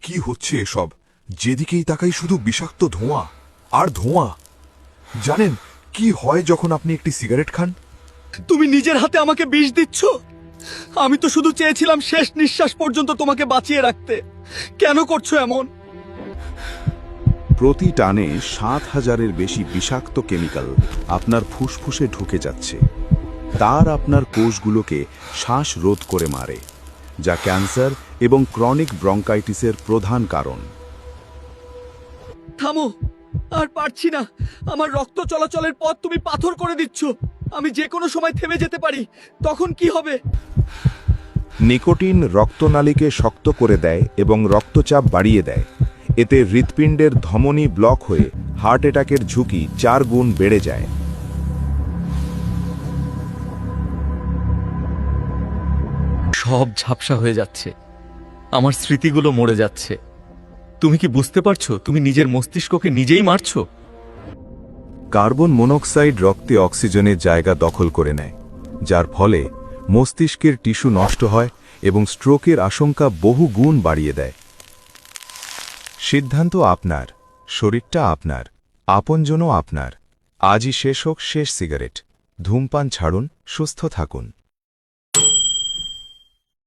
কি হচ্ছে এসব? যেদিকেই তাকাই শুধু বিষাক্ত ধোঁয়া আর ধোঁয়া। জানেন কি হয় যখন আপনি একটি সিগারেট খান? তুমি নিজের হাতে আমাকে বিষ দিচ্ছ। আমি তো শুধু চেয়েছিলাম শেষ নিঃশ্বাস পর্যন্ত তোমাকে বাঁচিয়ে রাখতে। কেন করছো এমন? প্রতি টানে ৭,০০০-এর বেশি বিষাক্ত কেমিক্যাল আপনার ফুসফুসে ঢুকে যাচ্ছে। তার আপনার কোষগুলোকে শ্বাস রোধ করে মারে, যা ক্যান্সার এবং ক্রনিক ব্রঙ্কাইটিসের প্রধান কারণ। থামো, আর পারছি না। আমার রক্ত চলাচলের পথ তুমি পাথর করে দিচ্ছ। আমি যে কোনো সময় থেমে যেতে পারি। তখন কি হবে? নিকোটিন রক্তনালীকে শক্ত করে দেয় এবং রক্তচাপ বাড়িয়ে দেয়। এতে হৃৎপিণ্ডের ধমনী ব্লক হয়ে হার্ট অ্যাটাকের ঝুঁকি ৪ গুণ বেড়ে যায়। সব ঝাপসা হয়ে যাচ্ছে। আমার স্মৃতিগুলো মরে যাচ্ছে। তুমি কি বুঝতে পারছো তুমি নিজের মস্তিষ্ককে নিজেই মারছো? কার্বন মনোক্সাইড রক্তে অক্সিজেনের জায়গা দখল করে নেয়, যার ফলে মস্তিষ্কের টিস্যু নষ্ট হয় এবং স্ট্রোকের আশঙ্কা বহু গুণ বাড়িয়ে দেয়। সিদ্ধান্ত আপনার, শরীরটা আপনার, আপনজনও আপনার। আজই শেষ হোক শেষ সিগারেট। ধূমপান ছাড়ুন, সুস্থ থাকুন।